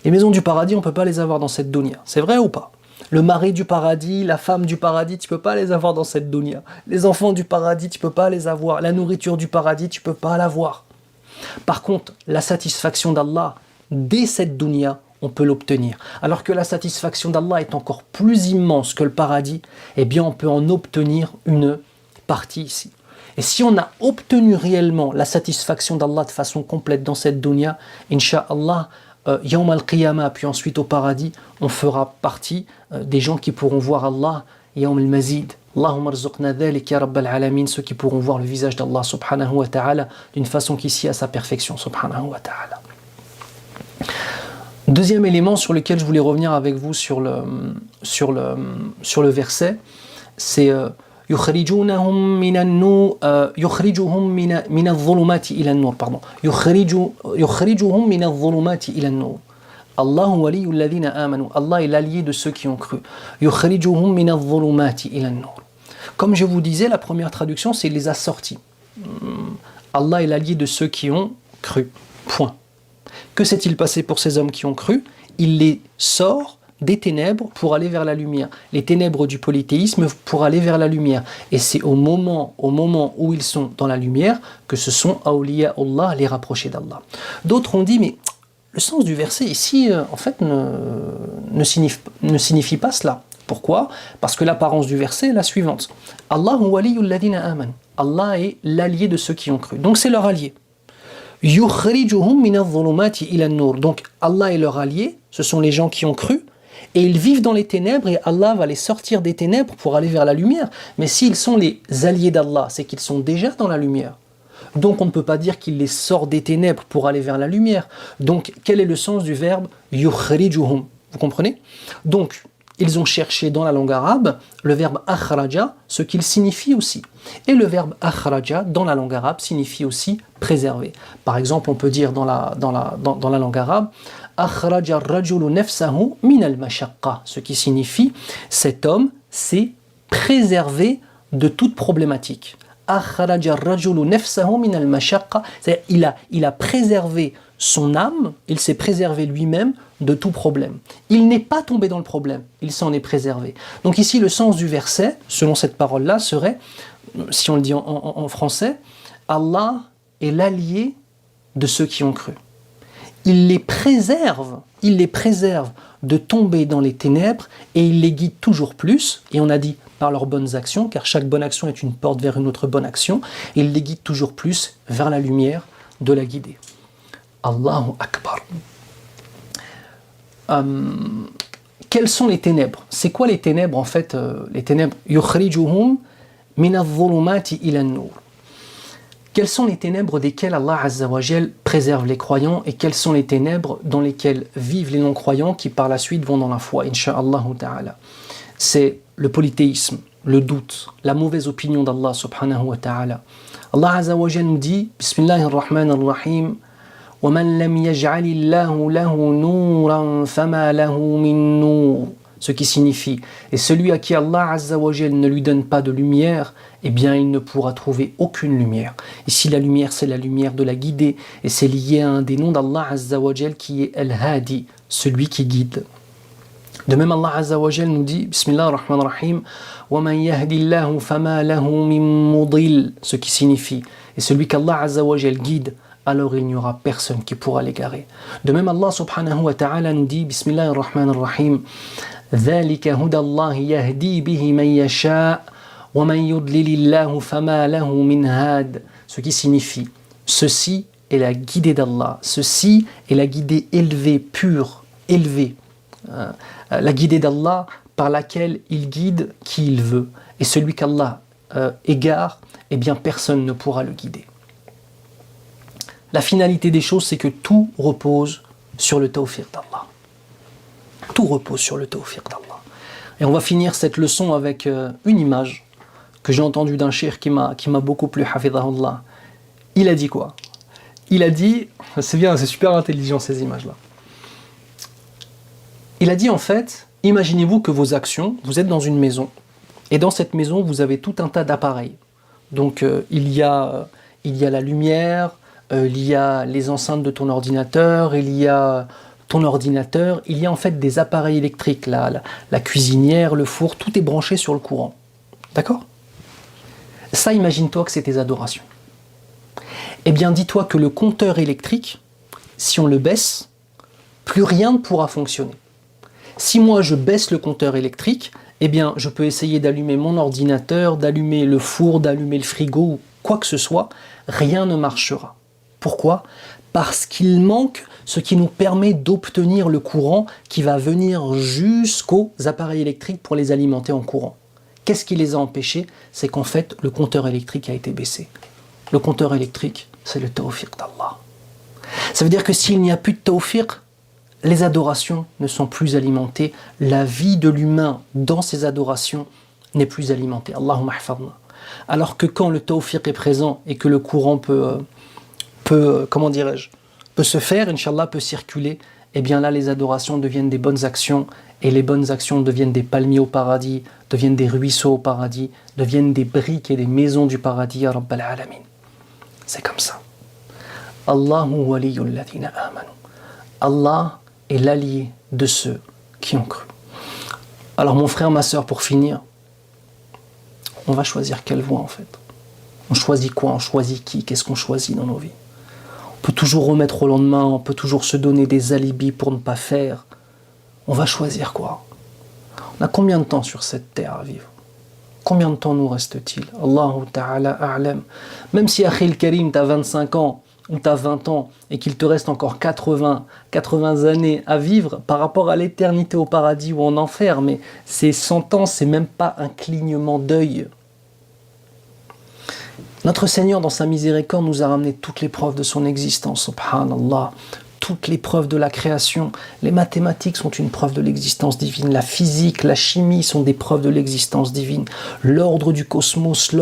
les maisons du paradis, on ne peut pas les avoir dans cette dunya. C'est vrai ou pas? Le mari du paradis, la femme du paradis, tu ne peux pas les avoir dans cette dunya. Les enfants du paradis, tu ne peux pas les avoir. La nourriture du paradis, tu ne peux pas l'avoir. Par contre, la satisfaction d'Allah, dès cette dunya, on peut l'obtenir. Alors que la satisfaction d'Allah est encore plus immense que le paradis, eh bien on peut en obtenir une partie ici. Et si on a obtenu réellement la satisfaction d'Allah de façon complète dans cette dunya, incha'Allah, Yawm al-Qiyamah, puis ensuite au paradis, on fera partie des gens qui pourront voir Allah, Yawm al-Mazid. Allahumma rzuqna dhalik ya rabbal alamin, ceux qui pourront voir le visage d'Allah subhanahu wa ta'ala d'une façon qui s'y a sa perfection subhanahu wa ta'ala. Deuxième élément sur lequel je voulais revenir avec vous sur le verset, c'est يخرجهم من النور يخرجهم من الظلمات إلى النور يخرجهم من الظلمات إلى النور الله ولي الذين آمنوا. Allah est l'allié de ceux qui ont cru. يخرجهم من الظلمات إلى النور. Comme je vous disais, la première traduction c'est les a sortis. Allah est l'allié de ceux qui ont cru. Point. Que s'est-il passé pour ces hommes qui ont cru? Il les sort des ténèbres pour aller vers la lumière, les ténèbres du polythéisme pour aller vers la lumière. Et c'est au moment où ils sont dans la lumière que ce sont awliya Allah, les rapprochés d'Allah. D'autres ont dit, mais le sens du verset ici, en fait, ne signifie pas cela. Pourquoi? Parce que l'apparence du verset est la suivante. Allahu waliyul ladina amanu. Allah est l'allié de ceux qui ont cru. Donc c'est leur allié. Yukhrijuhum min adh-dhulumati ila an-nur. Donc Allah est leur allié, ce sont les gens qui ont cru. Et ils vivent dans les ténèbres et Allah va les sortir des ténèbres pour aller vers la lumière. Mais s'ils sont les alliés d'Allah, c'est qu'ils sont déjà dans la lumière. Donc on ne peut pas dire qu'il les sort des ténèbres pour aller vers la lumière. Donc quel est le sens du verbe yukhrijuhum? Vous comprenez? Donc ils ont cherché dans la langue arabe le verbe akhraja, ce qu'il signifie aussi. Et le verbe akhraja dans la langue arabe signifie aussi préserver. Par exemple, on peut dire dans la langue arabe akhraja ar-rajulu nafsahu min al-mashaqqa, ce qui signifie cet homme s'est préservé de toute problématique. Akhraja ar-rajulu nafsahu min al-mashaqqa, c'est-à-dire il a préservé son âme, il s'est préservé lui-même de tout problème. Il n'est pas tombé dans le problème, il s'en est préservé. Donc ici, le sens du verset, selon cette parole-là, serait, si on le dit en français, Allah est l'allié de ceux qui ont cru. Il les préserve de tomber dans les ténèbres et il les guide toujours plus, et on a dit par leurs bonnes actions, car chaque bonne action est une porte vers une autre bonne action, et il les guide toujours plus vers la lumière de la guidée. Allahu Akbar. Quelles sont les ténèbres? C'est quoi les ténèbres en fait? Les ténèbres, yukhrijuhum min adh-dhulumati ila an-nur. Quelles sont les ténèbres desquelles Allah Azza wa Jal préserve les croyants et quelles sont les ténèbres dans lesquelles vivent les non-croyants qui par la suite vont dans la foi, insha'Allah ta'ala? C'est le polythéisme, le doute, la mauvaise opinion d'Allah subhanahu wa ta'ala. Allah Azza wa Jal nous dit, Bismillahirrahmanirrahim, وَمَنْ لَمْ يَجْعَلِ اللَّهُ لَهُ نُورًا فَمَا لَهُ مِن نُورٍ. Ce qui signifie, et celui à qui Allah Azza wa Jal ne lui donne pas de lumière, eh bien il ne pourra trouver aucune lumière. Ici la lumière c'est la lumière de la guidée, et c'est lié à un des noms d'Allah Azza wa Jal qui est Al-Hadi, celui qui guide. De même Allah Azza wa Jal nous dit, Bismillah ar-Rahman ar-Rahim, وَمَنْ يَهْدِ اللَّهُ فَمَا لَهُ مِن مُضِلٍ. Ce qui signifie, et celui qu'Allah Azza wa Jal guide, alors il n'y aura personne qui pourra l'égarer. De même Allah subhanahu wa ta'ala nous dit, Bismillah ar-Rahman ar-Rahim, ذلك هدى الله يهدي به من يشاء ومن يضلل الله فما له من هاد. Ce qui signifie, ceci est la guidée d'Allah, ceci est la guidée élevée, pure, élevée, la guidée d'Allah par laquelle il guide qui il veut. Et celui qu'Allah égare, eh bien personne ne pourra le guider. La finalité des choses, c'est que tout repose sur le tawfiq d'Allah. Tout repose sur le tawfiq d'Allah. Et on va finir cette leçon avec une image que j'ai entendue d'un cheikh qui m'a beaucoup plu, hafidhahullah. Il a dit quoi? Il a dit, c'est bien, c'est super intelligent ces images-là. Il a dit en fait, imaginez-vous que vos actions, vous êtes dans une maison, et dans cette maison, vous avez tout un tas d'appareils. Donc il y a la lumière, il y a les enceintes de ton ordinateur, il y a ton ordinateur, il y a en fait des appareils électriques, la cuisinière, le four, tout est branché sur le courant. D'accord? Ça, imagine-toi que c'est tes adorations. Eh bien, dis-toi que le compteur électrique, si on le baisse, plus rien ne pourra fonctionner. Si moi je baisse le compteur électrique, eh bien, je peux essayer d'allumer mon ordinateur, d'allumer le four, d'allumer le frigo, ou quoi que ce soit, rien ne marchera. Pourquoi? Parce qu'il manque ce qui nous permet d'obtenir le courant qui va venir jusqu'aux appareils électriques pour les alimenter en courant. Qu'est-ce qui les a empêchés? C'est qu'en fait, le compteur électrique a été baissé. Le compteur électrique, c'est le tawfiq d'Allah. Ça veut dire que s'il n'y a plus de tawfiq, les adorations ne sont plus alimentées. La vie de l'humain dans ces adorations n'est plus alimentée. Allahumma hafadna. Alors que quand le tawfiq est présent et que le courant peut se faire, Inch'Allah, peut circuler, et bien là les adorations deviennent des bonnes actions, et les bonnes actions deviennent des palmiers au paradis, deviennent des ruisseaux au paradis, deviennent des briques et des maisons du paradis, ya Rabbal Alamin. C'est comme ça. Allahu waliyul ladhina amanu. Allah est l'allié de ceux qui ont cru. Alors mon frère, ma sœur, pour finir, on va choisir quelle voie en fait. On choisit quoi? On choisit qui? Qu'est-ce qu'on choisit dans nos vies? On peut toujours remettre au lendemain, on peut toujours se donner des alibis pour ne pas faire. On va choisir quoi? On a combien de temps sur cette terre à vivre? Combien de temps nous reste-t-il? Allahu Ta'ala a'lam. Même si Akhil Karim, t'as 25 ans ou t'as 20 ans et qu'il te reste encore 80 années à vivre par rapport à l'éternité au paradis ou en enfer, mais ces 100 ans, c'est même pas un clignement d'œil. Notre Seigneur, dans sa miséricorde, nous a ramené toutes les preuves de son existence, subhanallah, toutes les preuves de la création. Les mathématiques sont une preuve de l'existence divine, la physique, la chimie sont des preuves de l'existence divine, l'ordre du cosmos,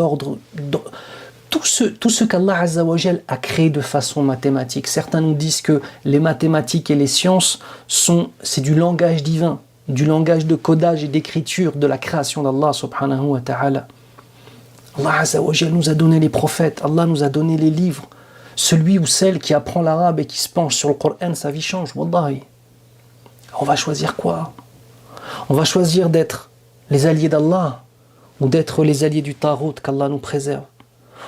tout ce qu'Allah Azza wa Jal a créé de façon mathématique. Certains nous disent que les mathématiques et les sciences c'est du langage divin, du langage de codage et d'écriture de la création d'Allah subhanahu wa ta'ala. Allah Azza wa Jal nous a donné les prophètes, Allah nous a donné les livres. Celui ou celle qui apprend l'arabe et qui se penche sur le Coran, sa vie change, wallahi. On va choisir quoi? On va choisir d'être les alliés d'Allah ou d'être les alliés du Tarout, qu'Allah nous préserve.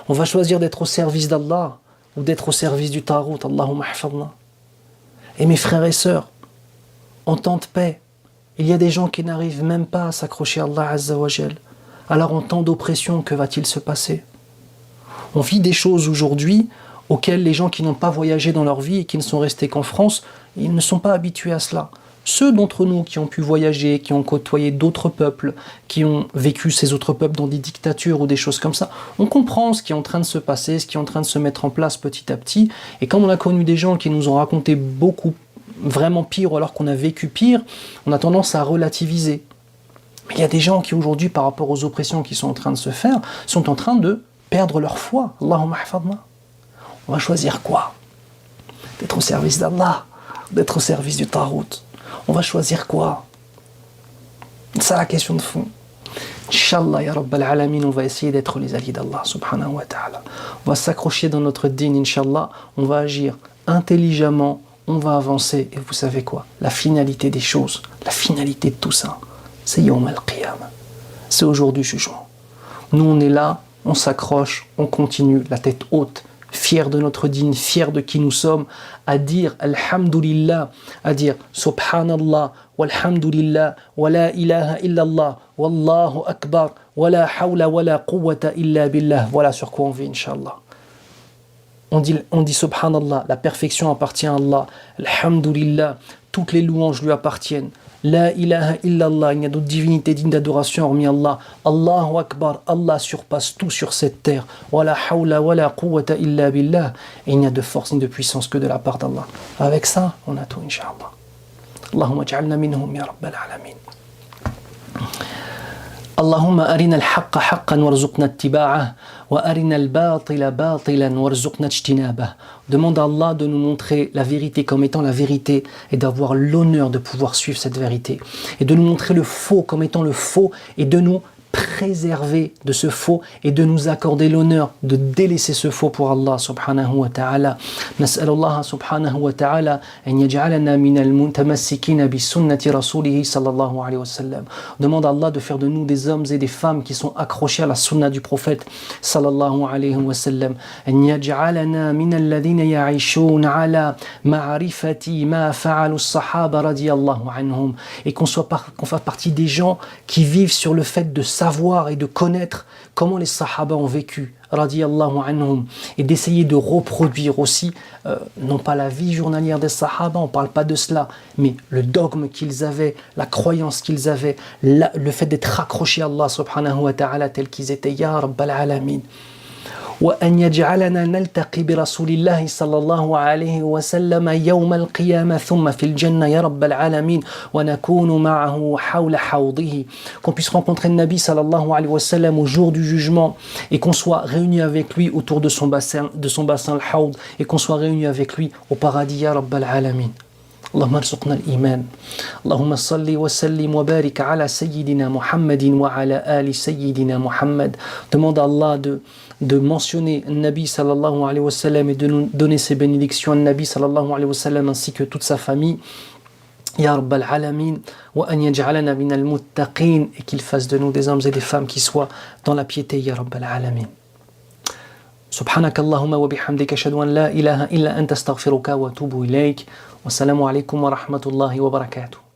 On va choisir d'être au service d'Allah ou d'être au service du Tarout, Allahumma hafadna. Et mes frères et sœurs, en temps de paix, il y a des gens qui n'arrivent même pas à s'accrocher à Allah Azza wa Jal. Alors en temps d'oppression, que va-t-il se passer? On vit des choses aujourd'hui auxquelles les gens qui n'ont pas voyagé dans leur vie et qui ne sont restés qu'en France, ils ne sont pas habitués à cela. Ceux d'entre nous qui ont pu voyager, qui ont côtoyé d'autres peuples, qui ont vécu ces autres peuples dans des dictatures ou des choses comme ça, on comprend ce qui est en train de se passer, ce qui est en train de se mettre en place petit à petit. Et comme on a connu des gens qui nous ont raconté beaucoup, vraiment pire, alors qu'on a vécu pire, on a tendance à relativiser. Mais il y a des gens qui aujourd'hui, par rapport aux oppressions qui sont en train de se faire, sont en train de perdre leur foi. Allahumma hafadna. On va choisir quoi? D'être au service d'Allah, d'être au service du Tarout. On va choisir quoi? C'est ça la question de fond. Inch'Allah, ya Rabbal Alamin, on va essayer d'être les alliés d'Allah, subhanahu wa ta'ala. On va s'accrocher dans notre dîn, Inch'Allah. On va agir intelligemment, on va avancer. Et vous savez quoi? La finalité des choses, la finalité de tout ça, c'est Yawm al-Qiyamah. C'est au jour du jugement. Nous, on est là, on s'accroche, on continue, la tête haute, fiers de notre dîn, fiers de qui nous sommes, à dire Alhamdulillah, à dire Subhanallah, walhamdulillah, wa la ilaha illallah, wallahu akbar, wa la hawla wa la quwwata illa billah. Voilà sur quoi on vit, Inch'Allah. On dit Subhanallah, la perfection appartient à Allah. Alhamdulillah, toutes les louanges lui appartiennent. La ilaha illallah, il n'y a d'autre divinité digne d'adoration hormis Allah. Allahu Akbar, Allah surpasse tout sur cette terre. Wa la hawla wa la quwwata illa billah. Et il n'y a de force ni de puissance que de la part d'Allah. Avec ça, on a tout, Inch'Allah. Allahumma ja'alna minhum ya Rabbal Alamin. اللهم أرنا الحق حقا وارزقنا اتباعه وأرنا الباطل باطلا وارزقنا اجتنابه. Demande à Allah de nous montrer la vérité comme étant la vérité et d'avoir l'honneur de pouvoir suivre cette vérité. Et de nous montrer le faux comme étant le faux et de nous préserver de ce faux et de nous accorder l'honneur de délaisser ce faux pour Allah subhanahu wa ta'ala. نسأل الله سبحانه وتعالى أن يجعلنا من المتمسكين بسنة رسوله صلى الله عليه وسلم. Demande à Allah de faire de nous des hommes et des femmes qui sont accrochés à la sunna du prophète صلى الله عليه وسلم. أن يجعلنا من الذين يعيشون على معرفة ما فعل الصحابة رضي الله عنهم. Et qu'on fasse partie des gens qui vivent sur le fait de savoir et de connaître comment les sahaba ont vécu, radiyallahu anhum, et d'essayer de reproduire aussi, non pas la vie journalière des sahaba, on ne parle pas de cela, mais le dogme qu'ils avaient, la croyance qu'ils avaient, le fait d'être accrochés à Allah subhanahu wa ta'ala tel qu'ils étaient, ya Rabbal Alamin. وأن يجعلنا نلتقي برسول الله صلى الله عليه وسلم يوم القيامة ثم في الجنة يا رب العالمين ونكون معه حول حوضه. Qu'on puisse rencontrer le Nabi sallallahu alayhi wa sallam au jour du jugement et qu'on soit réunis avec lui autour de son bassin le Hawd, et qu'on soit réunis avec lui au paradis ya رب العالمين. اللهم ارزقنا الإيمان. اللهم صل وسلم وبارك على سيدنا محمد وعلى آل سيدنا محمد. Demande à Allah de mentionner Nabi sallallahu alayhi wa sallam et de nous donner ses bénédictions à Nabi sallallahu alayhi wa sallam ainsi que toute sa famille. Ya Rabbal Alamin, wa an yaj'alana min al-muttaqin, et qu'il fasse de nous des hommes et des femmes qui soient dans la piété, Ya Rabbal Alamin. سبحانك اللهم وبحمدك أشهد أن لا إله إلا أنت أستغفرك وأتوب إليك والسلام عليكم ورحمة الله وبركاته.